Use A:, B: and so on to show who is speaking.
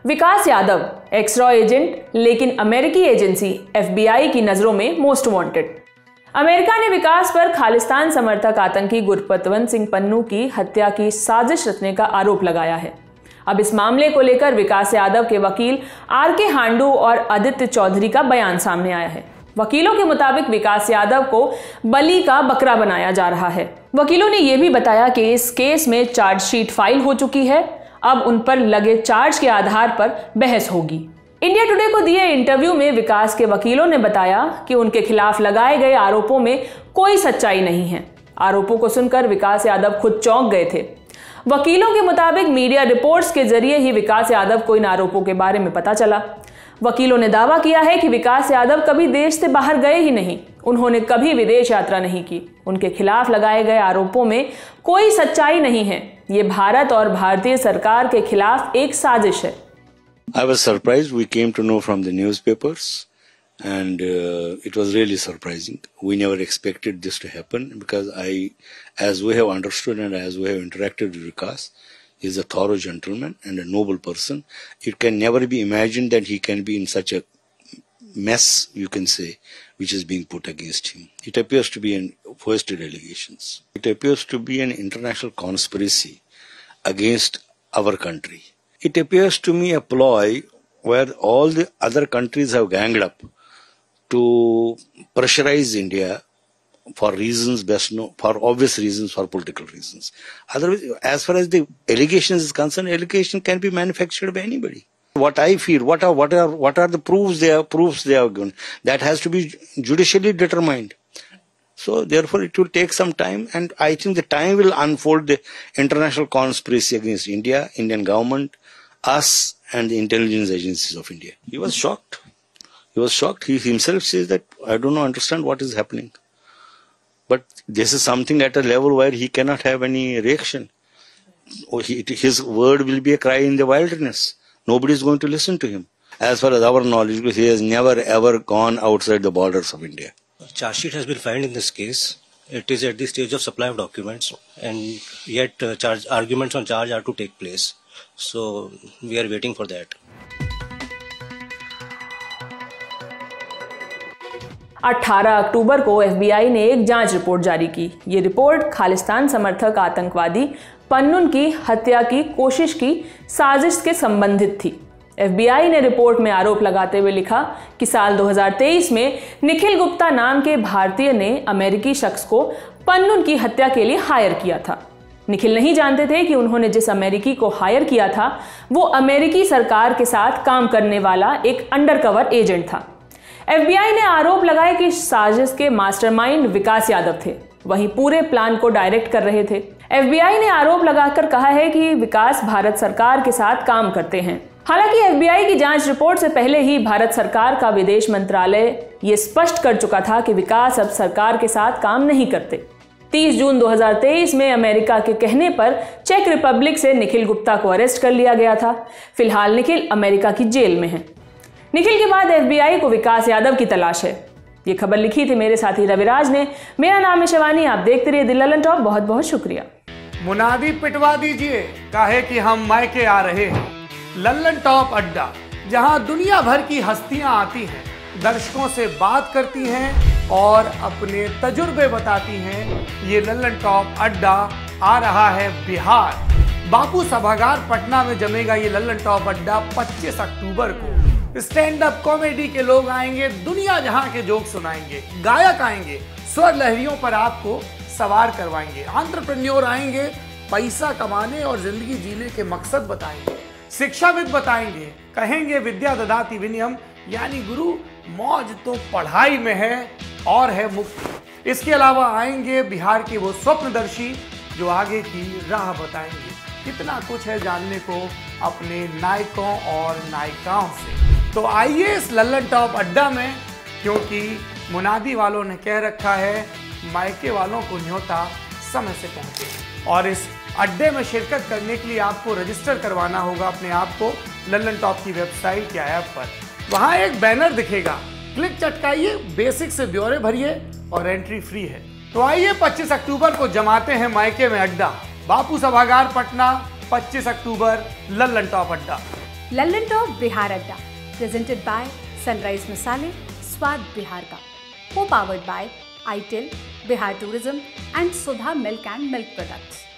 A: विकास Yadav x-raw agent, लेकिन अमेरिकी agency FBI की नजरों में मोस्ट वांटेड। अमेरिका ने विकास पर खालिस्तान समर्थक आतंकी गुरपतवंत सिंह पन्नू की हत्या की साजिश रचने का आरोप लगाया है। अब इस मामले को लेकर विकास यादव के वकील RK हांडू और आदित्य चौधरी का बयान सामने आया है। वकीलों के मुताबिक विकास यादव को बलि का बकरा बनाया जा रहा है। वकीलों ने यह भी बताया कि इस केस में चार्जशीट फाइल हो चुकी है, अब उन पर लगे चार्ज के आधार पर बहस होगी। इंडिया टुडे को दिए इंटरव्यू में विकास के वकीलों ने बताया कि उनके खिलाफ लगाए गए आरोपों में कोई सच्चाई नहीं है। आरोपों को सुनकर विकास यादव खुद चौंक गए थे। वकीलों के मुताबिक मीडिया रिपोर्ट्स के जरिए ही विकास यादव को इन आरोपों के बारे में पता चला। वकीलों ने दावा किया है कि विकास यादव कभी देश से बाहर गए ही नहीं, उन्होंने कभी विदेश यात्रा नहीं की। उनके खिलाफ लगाए गए आरोपों में कोई सच्चाई नहीं है। ये भारत और भारतीय सरकार के खिलाफ एक साजिश है।
B: I was surprised. We came to know from the newspapers, and it was really surprising. We never expected this to happen because as we have understood and as we have interacted with Vikas, he is a thorough gentleman and a noble person. It can never be imagined that he can be in such a mess, you can say, which is being put against him. It appears to be an foisted allegations. It appears to be an international conspiracy against our country. It appears to me a ploy where all the other countries have ganged up to pressurize India for reasons best known, for obvious reasons, for political reasons. Otherwise, as far as the allegations is concerned, allegation can be manufactured by anybody. What I feel, what are the proofs they have given? That has to be judicially determined. So therefore it will take some time, and I think the time will unfold the international conspiracy against India, Indian government, us and the intelligence agencies of India. He was shocked. He himself says that I do not understand what is happening. But this is something at a level where he cannot have any reaction. His word will be a cry in the wilderness. Nobody is going to listen to him. As far as our knowledge, he has never ever gone outside the borders of India.
C: Charge sheet has been filed in this case. It is at the stage of supply of documents, and yet arguments on charge are to take place. So we are waiting for that.
A: 18 अक्टूबर को FBI ने एक जांच report जारी की। ये report Khalistan समर्थक आतंकवादी पन्नून की हत्या की कोशिश की साजिश के संबंधित थी। FBI ने रिपोर्ट में आरोप लगाते हुए लिखा कि साल 2023 में निखिल गुप्ता नाम के भारतीय ने अमेरिकी शख्स को पन्नून की हत्या के लिए हायर किया था। निखिल नहीं जानते थे कि उन्होंने जिस अमेरिकी को हायर किया था वो अमेरिकी सरकार के साथ काम करने वाला एक अंडरकवर एजेंट था। FBI ने आरोप लगाए कि साजिश के मास्टरमाइंड विकास यादव थे, वहीं पूरे प्लान को डायरेक्ट कर रहे थे। FBI ने आरोप लगाकर कहा है कि विकास भारत सरकार के साथ काम करते हैं। हालांकि FBI की जांच रिपोर्ट से पहले ही भारत सरकार का विदेश मंत्रालय ये स्पष्ट कर चुका था कि विकास अब सरकार के साथ काम नहीं करते। 30 जून 2023 में अमेरिका के कहने पर चेक रिपब्लिक से निखिल गुप्ता को अरेस्ट कर लिया गया था। फिलहाल निखिल अमेरिका की जेल में है। निखिल के बाद FBI को विकास यादव की तलाश है। ये खबर लिखी थी मेरे साथी रविराज ने। मेरा नाम है शिवानी। आप देखते रहिए द लल्लन टॉप। बहुत बहुत शुक्रिया।
D: मुनादी पिटवा दीजिए, काहे कि हम मायके आ रहे हैं। लल्लन टॉप अड्डा, जहां दुनिया भर की हस्तियां आती हैं, दर्शकों से बात करती हैं और अपने तजुर्बे बताती हैं। ये लल्लन टॉप अड्डा आ रहा है बिहार, बापू सभागार पटना में जमेगा ये लल्लन टॉप अड्डा 25 अक्टूबर को। स्टैंड अप कॉमेडी के लोग आएंगे, दुनिया जहां के जोक सुनाएंगे, गायक आएंगे, स्वर लहरियों पर आपको सवार करवाएंगे, एंटरप्रेन्योर आएंगे, पैसा कमाने और जिंदगी जीने के मकसद बताएंगे, शिक्षाविद बताएंगे, कहेंगे विद्या ददाति विनयम, यानी गुरु मौज तो पढ़ाई में है और है मुक्ति। इसके अलावा आएंगे बिहार के वो स्वप्नदर्शी जो आगे की राह बताएंगे। कितना कुछ है जानने को अपने नायकों और नायिकाओं से। तो आइए इस लल्लन टॉप अड्डा में, क्योंकि मुनादी वालों ने कह रखा है मायके वालों को न्योता समय से पहुंचे। और इस अड्डे में शिरकत करने के लिए आपको रजिस्टर करवाना होगा अपने आप को लल्लन टॉप की वेबसाइट या ऐप पर। वहां एक बैनर दिखेगा, क्लिक चटकाइए, बेसिक से ब्यौरे भरिए और एंट्री फ्री है। तो आइए 25 अक्टूबर को जमाते हैं मायके में अड्डा। बापू सभागार पटना, 25 अक्टूबर लल्लन टॉप अड्डा।
E: लल्लन टॉप बिहार अड्डा, प्रेजेंटेड बाय सनराइज मसाले, स्वाद बिहार का, को powered by itel, Bihar tourism and Sudha milk and milk products.